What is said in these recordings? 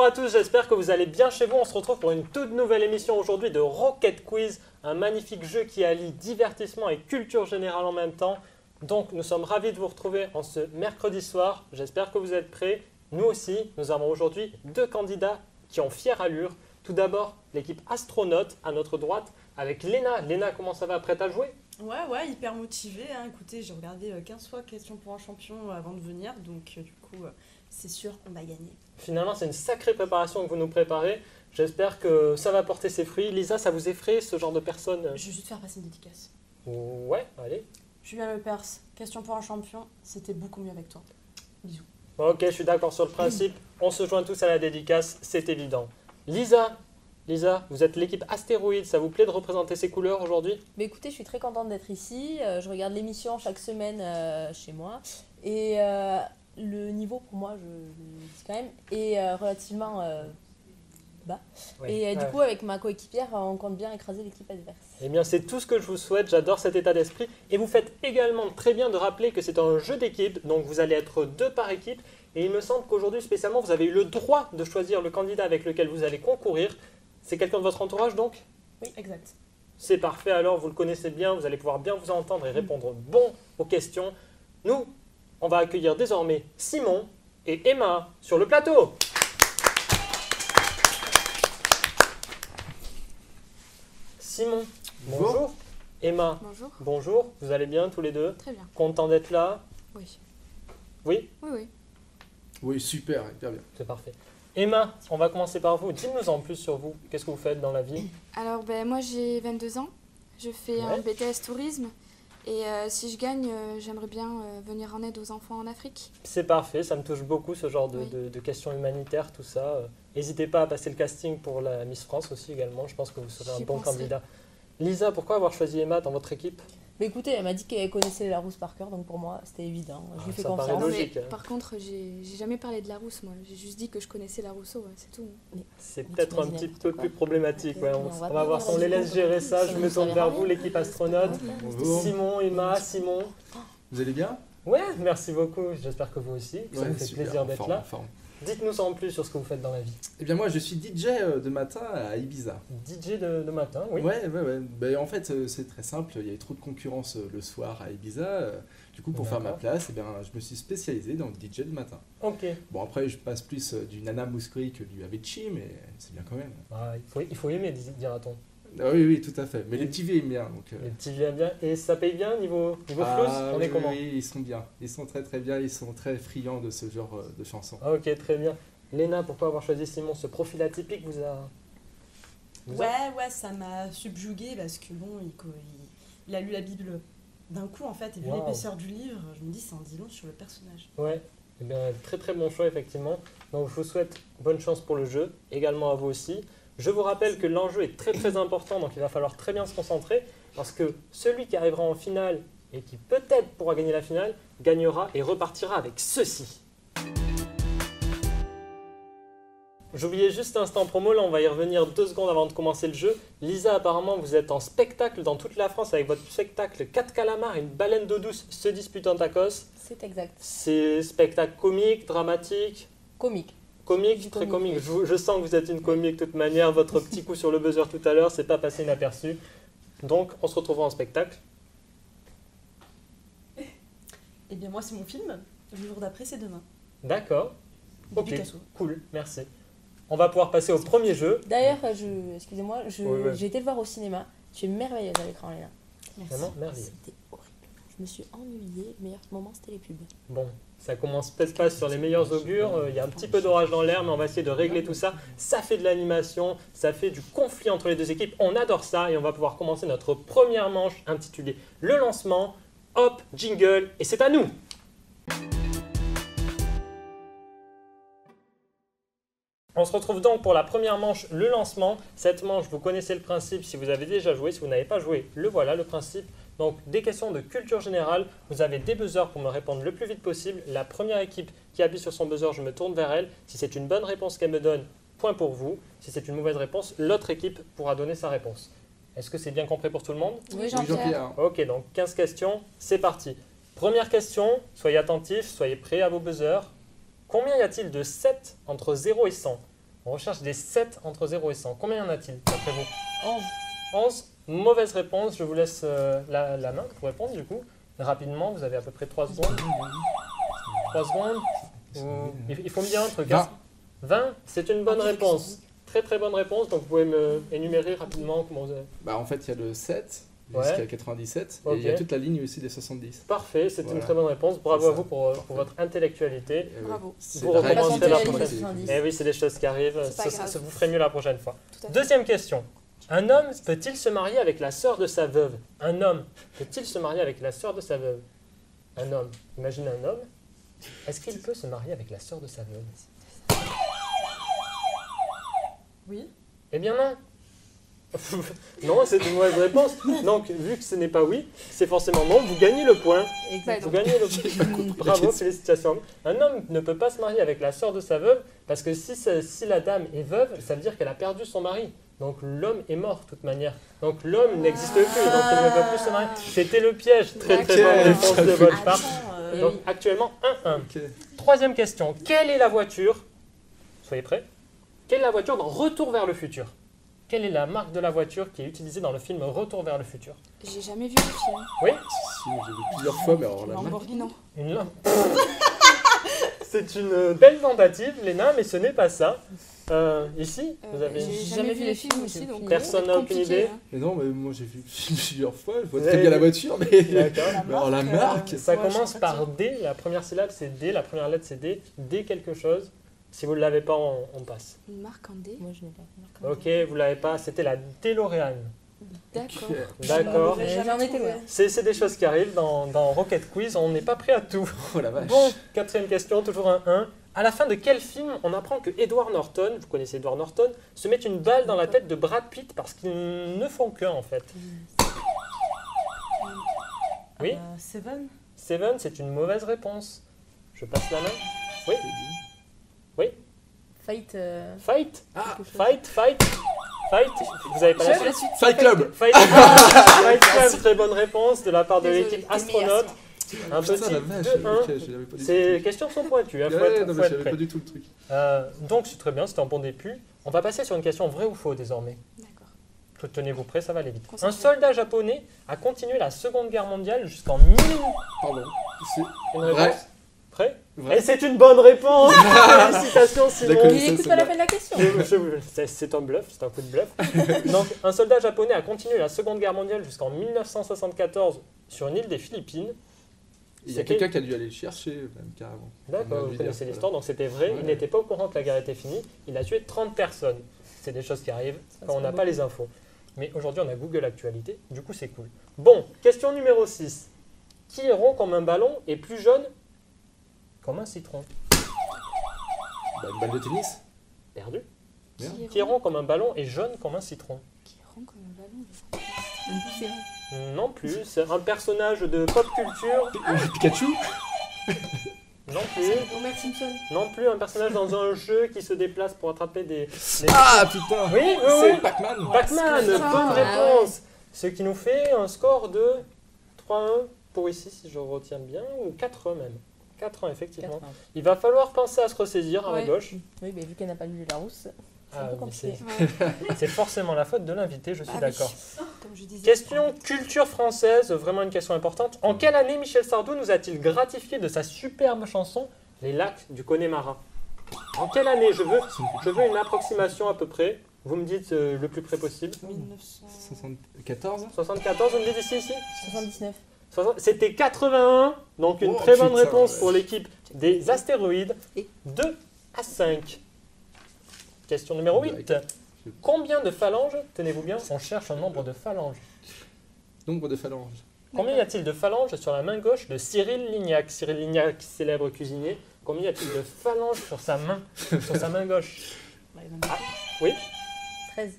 Bonjour à tous, j'espère que vous allez bien chez vous. On se retrouve pour une toute nouvelle émission aujourd'hui de Rocket Quiz, un magnifique jeu qui allie divertissement et culture générale en même temps. Donc nous sommes ravis de vous retrouver en ce mercredi soir. J'espère que vous êtes prêts. Nous aussi, nous avons aujourd'hui deux candidats qui ont fière allure. Tout d'abord, l'équipe astronaute à notre droite avec Léna. Léna, comment ça va? Prête à jouer? Ouais, hyper motivée. Hein. Écoutez, j'ai regardé 15 fois Question pour un champion avant de venir, donc du coup, c'est sûr qu'on va gagner. Finalement, c'est une sacrée préparation que vous nous préparez. J'espère que ça va porter ses fruits. Lisa, ça vous effraie ce genre de personne? Je vais juste faire passer une dédicace. Ouais, allez. Julien Lepers, Question pour un champion, c'était beaucoup mieux avec toi. Bisous. Ok, je suis d'accord sur le principe. On se joint tous à la dédicace, c'est évident. Lisa, vous êtes l'équipe Astéroïde. Ça vous plaît de représenter ces couleurs aujourd'hui? Mais écoutez, je suis très contente d'être ici. Je regarde l'émission chaque semaine chez moi. Et le niveau, pour moi, je le dis quand même, est relativement bas. Oui. Et du coup, avec ma coéquipière, on compte bien écraser l'équipe adverse. Eh bien, c'est tout ce que je vous souhaite. J'adore cet état d'esprit. Et vous faites également très bien de rappeler que c'est un jeu d'équipe. Donc, vous allez être deux par équipe. Et il me semble qu'aujourd'hui, spécialement, vous avez eu le droit de choisir le candidat avec lequel vous allez concourir. C'est quelqu'un de votre entourage, donc? Oui, exact. C'est parfait. Alors, vous le connaissez bien. Vous allez pouvoir bien vous entendre et répondre bon aux questions. Nous, on va accueillir désormais Simon et Emma sur le plateau. Simon, bonjour. Emma, Bonjour. bonjour. Vous allez bien tous les deux? Très bien. Content d'être là? Oui. Oui? Oui. Oui, super, hyper bien. C'est parfait. Emma, on va commencer par vous. Dites-nous en plus sur vous. Qu'est-ce que vous faites dans la vie? Alors, moi j'ai 22 ans. Je fais un BTS tourisme. Et si je gagne, j'aimerais bien venir en aide aux enfants en Afrique. C'est parfait, ça me touche beaucoup ce genre Oui. de questions humanitaires, tout ça. N'hésitez pas à passer le casting pour la Miss France aussi également. Je pense que vous serez un J'y bon pensais. candidat. Lisa, pourquoi avoir choisi Emma dans votre équipe? Mais écoutez, elle m'a dit qu'elle connaissait la Larousse par cœur, donc pour moi, c'était évident. Je lui fais ça paraît confiance. logique. Mais, par contre, j'ai jamais parlé de Larousse, moi. J'ai juste dit que je connaissais la Rousseau, c'est tout. C'est On peut-être un t'imagine petit n'importe peu quoi. plus problématique. Ok, Ouais. mais On on va va pas voir si on voir les la laisse suite. gérer ça. Ça Je ne me tourne servira vers à vous, rien. l'équipe astronaute. Bonjour. Simon, Emma, Simon. Vous allez bien? Ouais, merci beaucoup. J'espère que vous aussi. Ça me fait super, plaisir en d'être forme, là. en forme. Dites-nous en plus sur ce que vous faites dans la vie. Eh bien moi je suis DJ de matin à Ibiza. DJ de matin, oui. Ouais. Ben, en fait c'est très simple, il y a trop de concurrence le soir à Ibiza. Du coup pour faire ma D'accord. place, je me suis spécialisé dans le DJ de matin. Ok. Bon après je passe plus du Nana Mouskouri que du Avicii, mais c'est bien quand même. Ah, il faut aimer, dira-t-on. Ah oui, tout à fait. Mais les petits vieux aiment bien. Donc, Les petits viennent bien. Et ça paye bien niveau flouze? On est comment? Oui, ils sont bien. Ils sont très très bien, ils sont très friands de ce genre de chansons. Ah, ok, très bien. Léna, pourquoi avoir choisi Simon? Ce profil atypique vous a... Ouais, ça m'a subjugué parce que bon, il a lu la Bible d'un coup en fait, et vu Wow. l'épaisseur du livre, je me dis ça en dit long sur le personnage. Ouais, eh bien, très très bon choix effectivement. Donc je vous souhaite bonne chance pour le jeu, également à vous aussi. Je vous rappelle que l'enjeu est très très important, donc il va falloir très bien se concentrer, parce que celui qui arrivera en finale et qui peut-être pourra gagner la finale, gagnera et repartira avec ceci. J'oubliais juste l'instant promo, là on va y revenir 2 secondes avant de commencer le jeu. Lisa, apparemment vous êtes en spectacle dans toute la France avec votre spectacle 4 calamars et une baleine d'eau douce se disputent en tacos. C'est exact. C'est spectacle comique, dramatique, Comique. comique, Du très comique, comique. Je sens que vous êtes une comique de toute manière. Votre petit coup sur le buzzer tout à l'heure, c'est pas passé inaperçu. Donc on se retrouvera en spectacle. Et bien moi c'est mon film, le jour d'après c'est demain. D'accord. De Ok, Picasso. cool, merci. On va pouvoir passer au premier jeu. D'ailleurs, excusez-moi, Ouais. j'ai été le voir au cinéma. Tu es merveilleuse à l'écran, Léna. Merci. Vraiment merveilleux. C'était horrible. Je me suis ennuyée. Le meilleur moment, c'était les pubs. Bon, ça commence peut-être pas sur les meilleurs augures. Il y a un petit peu d'orage dans l'air, mais on va essayer de régler tout ça. Ça fait de l'animation, ça fait du conflit entre les deux équipes. On adore ça et on va pouvoir commencer notre première manche intitulée Le lancement. Hop, jingle, et c'est à nous. On se retrouve donc pour la première manche, le lancement. Cette manche, vous connaissez le principe si vous avez déjà joué. Si vous n'avez pas joué, le voilà, le principe. Donc, des questions de culture générale. Vous avez des buzzers pour me répondre le plus vite possible. La première équipe qui appuie sur son buzzer, je me tourne vers elle. Si c'est une bonne réponse qu'elle me donne, point pour vous. Si c'est une mauvaise réponse, l'autre équipe pourra donner sa réponse. Est-ce que c'est bien compris pour tout le monde? Oui, Oui, Jean-Pierre. Ok, donc 15 questions, c'est parti. Première question, soyez attentifs, soyez prêts à vos buzzers. Combien y a-t-il de 7 entre 0 et 100? On recherche des 7 entre 0 et 100. Combien y en a-t-il d'après vous? 11. 11. Mauvaise réponse. Je vous laisse la main pour répondre du coup. Rapidement, vous avez à peu près 3 secondes. 3 secondes. Il faut me dire un truc. 20. 20, c'est une bonne réponse. Très très bonne réponse. Donc vous pouvez me énumérer rapidement comment vous avez... Bah, en fait, il y a le 7 Ouais. jusqu'à 97 Ok. et il y a toute la ligne aussi des 70. Parfait, c'est une Voilà. très bonne réponse. Bravo C'est à ça. vous pour Parfait. votre intellectualité. Et ouais, Bravo. c'est Vous la recommencez réactivité la qui prochaine. fait- 70. Eh oui, c'est des choses qui arrivent. C'est pas grave. Ça vous ferait mieux la prochaine fois. Tout à fait. Deuxième question. Un homme peut-il se marier avec la sœur de sa veuve? Un homme peut-il se marier avec la sœur de sa veuve? Un homme. Imagine un homme. Est-ce qu'il peut se marier avec la sœur de sa veuve? Oui. Eh bien non. Non, c'est une mauvaise réponse. Donc, vu que ce n'est pas oui, c'est forcément non. Vous gagnez le point. Vous Exactement. gagnez le Bravo, félicitations. Un homme ne peut pas se marier avec la sœur de sa veuve parce que si la dame est veuve, ça veut dire qu'elle a perdu son mari. Donc l'homme est mort de toute manière. Donc l'homme n'existe plus, donc il ne peut plus se marier. C'était le piège. Très très bonne réponse de votre part. Attends, Donc actuellement 1-1. Ok. Troisième question. Quelle est la voiture? Soyez prêts. Quelle est la voiture dans Retour vers le futur? Quelle est la marque de la voiture qui est utilisée dans le film Retour vers le futur? J'ai jamais vu le film. Si, j'ai vu plusieurs fois, mais alors la marque. Lamborghini. Une lampe. C'est une belle tentative, Léna, mais ce n'est pas ça. Ici, vous avez... J'ai jamais vu le film aussi, donc Personne n'a aucune idée. Mais non, mais moi j'ai vu plusieurs fois, je vois Vous très avez bien la vu- voiture, mais. D'accord. Mais alors la marque. Ça Ouais, je commence sais pas par D, la première syllabe c'est D, la première lettre c'est D, D quelque chose. Si vous ne l'avez pas, on passe. Une marque en D. Moi, je n'ai pas. Ok, vous ne l'avez pas, c'était la DeLorean. D'accord. D'accord. J'en étais loin. C'est des choses qui arrivent dans Rocket Quiz, on n'est pas prêt à tout. Oh la vache. Bon, quatrième question, toujours un 1. À la fin de quel film on apprend que Edward Norton, vous connaissez Edward Norton, se met une balle dans la tête de Brad Pitt parce qu'ils ne font qu'un en fait? Oui, Seven. Seven, c'est une mauvaise réponse. Je passe la main. Fight. Fight. Ah, Fight. Vous avez pas la suite? Fight Club. Fight Club, très bonne réponse de la part de Désolée, l'équipe t'es astronaute. Un Putain, petit la vache, 2-1. ok, je l'avais pas du Ces tout. questions sont pointues, il faut Ouais, être, non, faut mais être j'avais prêt. pas du tout le truc. Donc c'est très bien, c'était un bon début. On va passer sur une question vrai ou faux désormais. D'accord. Tenez-vous prêts, ça va aller vite. Un Concentré. soldat japonais a continué la Seconde Guerre mondiale jusqu'en 1000. Pardon. C'est Une Vrai. réponse? Prêt? vrai. Et c'est une bonne réponse. Félicitations Simon. D'accord. Il ça, n'écoute c'est pas la bien. fin de la question. C'est un bluff, c'est un coup de bluff. Donc, un soldat japonais a continué la Seconde Guerre mondiale jusqu'en 1974 sur une île des Philippines. Il y a quelqu'un qui a dû aller le chercher, même carrément. On D'accord, a vous dû connaissez dire, l'histoire, donc c'était vrai. Ouais. Il n'était pas au courant que la guerre était finie. Il a tué 30 personnes. C'est des choses qui arrivent quand on n'a pas les infos. Mais aujourd'hui, on a Google Actualité, du coup, c'est cool. Bon, question numéro 6. Qui est rond comme un ballon et plus jaune comme un citron? Bah, une balle de tennis. Perdu. Merde. Qui est rond comme un ballon et jaune comme un citron? Qui est rond comme un ballon. Une poussière. Non plus. C'est un personnage de pop culture. Pikachu. Non plus. Homer Simpson. Non plus. Un personnage dans un jeu qui se déplace pour attraper des... Ah putain. Oui, C'est oui. Pac-Man. Pac-Man, c'est bonne ça. réponse. Ce qui nous fait un score de 3-1 pour ici, si je retiens bien, ou 4-1 même. 4-1, effectivement. 80. Il va falloir penser à se ressaisir à la Ouais. gauche. Oui, mais vu qu'elle n'a pas lu la rousse, c'est Ah, un peu mais compliqué. c'est forcément la faute de l'invité, je suis Bah oui. d'accord. Comme je disais. Question culture française, vraiment une question importante. En quelle année Michel Sardou nous a-t-il gratifié de sa superbe chanson Les lacs du Connemara? En quelle année? Je veux une approximation à peu près. Vous me dites le plus près possible. 1900. 74. 74, vous me dites ici 79. C'était 81, donc une Oh, très bonne putain, réponse ouais. pour l'équipe des astéroïdes. Et 2 à 5. Question numéro 8. Combien de phalanges, tenez-vous bien, on cherche un nombre de phalanges. Nombre de phalanges. Combien y a-t-il de phalanges sur la main gauche de Cyril Lignac? Cyril Lignac, célèbre cuisinier. Combien y a-t-il de phalanges sur sa main gauche? Bah, il en a- Ah, oui, 13.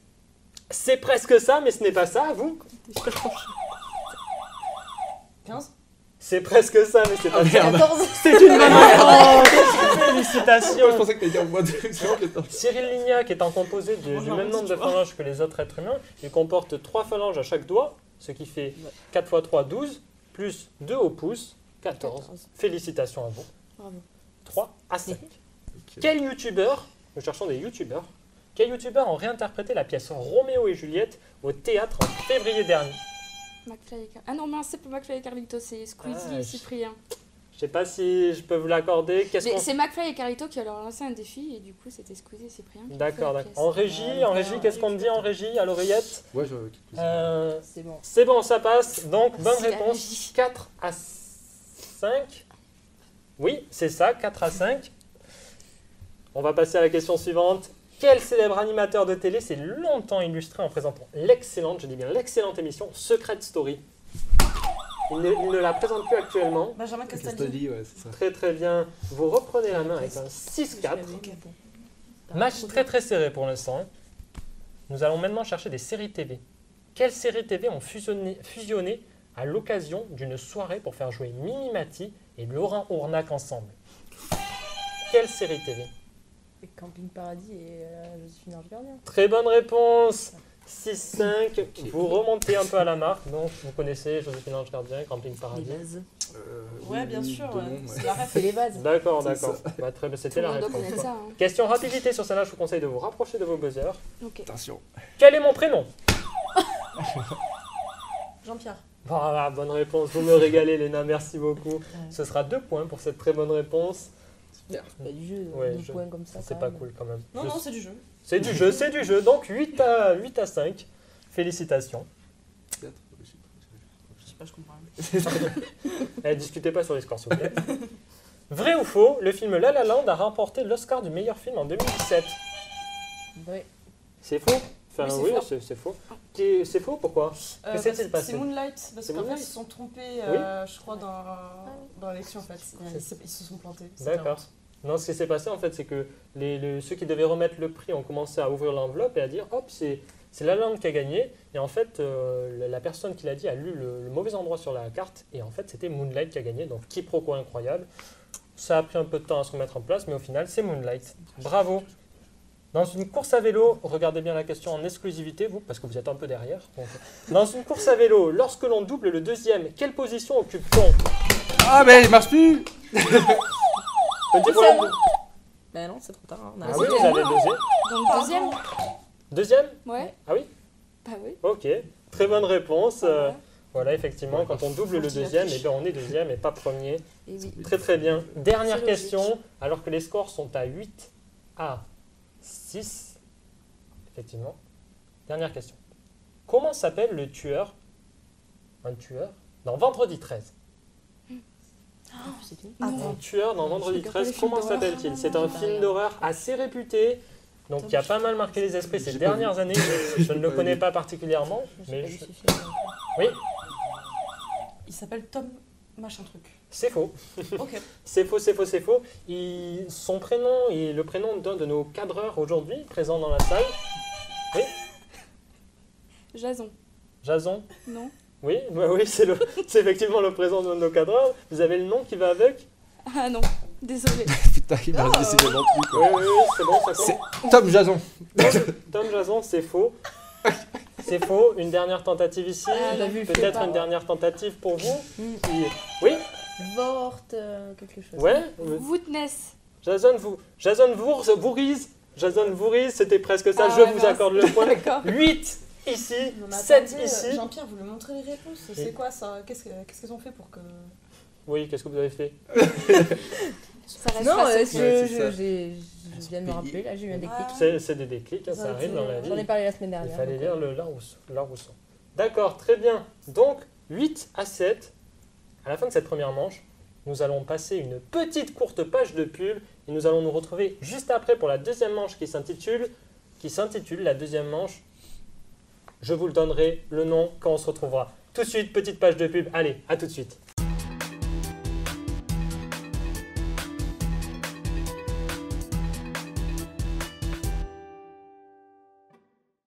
c'est presque ça, mais ce n'est pas ça, vous? 15. C'est presque ça, mais c'est pas ça. 14. C'est une bonne réponse. Félicitations. Moi, je pensais que t'allais dire moins de. C'est vraiment que- Cyril Lignac étant composé du même nombre de phalanges que les autres êtres humains, il comporte 3 phalanges à chaque doigt, ce qui fait 4 x 3, 12, plus 2 au pouce, 14. 14. Félicitations à vous. Bravo. 3 à 5. Ok. Quel youtubeur, nous cherchons des youtubeurs, Quels youtubeurs ont réinterprété la pièce Roméo et Juliette au théâtre en février dernier? McFly et Ah non, mince, c'est pas McFly et Carlito, c'est Squeezie et Cyprien. Je sais pas si je peux vous l'accorder. Mais c'est McFly et Carlito qui leur lancé un défi et du coup c'était Squeezie et Cyprien. D'accord, d'accord. En régie, qu'est-ce qu'on me dit en régie, à l'oreillette? Ouais, je quelques C'est bon. C'est bon, ça passe. Donc, bonne C'est la réponse. régie. 4 à 5. Oui, c'est ça, 4 à 5. On va passer à la question suivante. Quel célèbre animateur de télé s'est longtemps illustré en présentant l'excellente, je dis bien l'excellente émission Secret Story? Il ne la présente plus actuellement. Benjamin Castaldi. Castaldi, ouais, c'est ça. Très très bien. Vous reprenez la main avec un 6-4. Match très très serré pour l'instant. Hein. Nous allons maintenant chercher des séries TV. Quelles séries TV ont fusionné à l'occasion d'une soirée pour faire jouer Mimi Mati et Laurent Ournac ensemble? Quelle série TV? Camping Paradis et Joséphine Ange Gardien. Très bonne réponse. 6-5. Vous remontez un peu à la marque. Donc vous connaissez Joséphine Ange Gardien, Camping Les Paradis. bases. Ouais, bien sûr. de nom, C'est la ref. C'est les bases. D'accord, C'est d'accord. ça. Bah, très bien, Tout c'était le la monde doit réponse. connaître quoi. ça. Hein. Question rapidité sur celle-là, je vous conseille de vous rapprocher de vos buzzers. Ok. Attention. Quel est mon prénom? Jean-Pierre. Voilà, bonne réponse. Vous me régalez, Léna. Merci beaucoup. Ce sera 2 points pour cette très bonne réponse. C'est pas du jeu, Ouais, 2 points comme ça. C'est quand pas même. cool quand même. Non, non, c'est du jeu. C'est du jeu, c'est du jeu. Donc 8 à 5. Félicitations. Peut-être, Je sais pas, je comprends. Discutez pas sur les scores, s'il vous plaît. Vrai ou faux, le film La La Land a remporté l'Oscar du meilleur film en 2017. Ouais. C'est faux? Enfin, Oui, c'est oui, faux. c'est faux. C'est faux, pourquoi? Que s'est-il passé? C'est Moonlight, parce C'est qu'en fait, Moonlight. ils se sont trompés, Oui. je crois, dans l'élection, en fait. Ils se sont plantés. C'était D'accord. la honte. Non, ce qui s'est passé, en fait, c'est que ceux qui devaient remettre le prix ont commencé à ouvrir l'enveloppe et à dire, hop, c'est La La Land qui a gagné. Et en fait, la personne qui l'a dit a lu le mauvais endroit sur la carte. Et en fait, c'était Moonlight qui a gagné. Donc, quiproquo incroyable. Ça a pris un peu de temps à se remettre en place, mais au final, c'est Moonlight. Bravo. Dans une course à vélo, regardez bien la question en exclusivité, vous, parce que vous êtes un peu derrière. Donc, dans une course à vélo, lorsque l'on double le deuxième, quelle position occupe-t-on? Ah, mais il marche plus. Petit problème de- Ben non, c'est trop tard. Hein. On a Ah raté. oui, vous avez le deuxième. Donc deuxième. Deuxième? Ouais. Ah oui? Bah oui. Ok, très bonne réponse. Ouais. Voilà, effectivement, quand on double le deuxième, eh bien, on est deuxième et pas premier. Et oui. Très très bien. Dernière C'est logique. question, alors que les scores sont à 8 à 6. Effectivement. Dernière question. Comment s'appelle le tueur, un tueur, dans Vendredi 13? C'est tout. Attends. Un tueur dans Vendredi regarde pas les 13, films comment d'horreur. s'appelle-t-il? C'est un film d'horreur assez réputé, donc qui a pas mal marqué les esprits ces J'ai pas vu. dernières années. Je ne le connais pas particulièrement, mais J'ai je- pas vu ce film. oui, Il s'appelle Tom machin truc. c'est faux. Ok. C'est faux, c'est faux, c'est faux. Son prénom est le prénom d'un de nos cadreurs aujourd'hui, présent dans la salle. Jason. Jason. Non. Oui, bah oui, c'est effectivement le prénom de nos cadreurs. Vous avez le nom qui va avec? Ah non. Désolé. Putain, il marche décidément plus, Oui, quoi. oui, oui, c'est bon, ça C'est compte. Tom Jason. Tom Jason, c'est faux. C'est faux. Une dernière tentative ici. Ah, t'as vu le Peut-être fait une pas. dernière tentative pour vous. Mm. Oui, Vort, quelque chose. ouais. Woodness. Jason Voorhees. Jason Voorhees, c'était presque ça. Ah Je ouais, vous mince. accorde le point. D'accord. 8 ici, Non, mais 7 attendez, ici. Jean-Pierre, vous lui montrez les réponses. C'est quoi ça? Qu'est-ce qu'ils ont fait pour que. Oui, qu'est-ce que vous avez fait? Ça reste Non, facile. c'est ça. je viens de me rappeler, là, j'ai eu un déclic. Ah. C'est des déclics, hein, ça arrive dans la vie. J'en ai parlé la semaine Il dernière. fallait donc, lire le Larousseau. D'accord, très bien. Donc, 8 à 7. À la fin de cette première manche, nous allons passer une petite courte page de pub et nous allons nous retrouver juste après pour la deuxième manche qui s'intitule la deuxième manche. Je vous le donnerai le nom quand on se retrouvera. Tout de suite, petite page de pub. Allez, à tout de suite.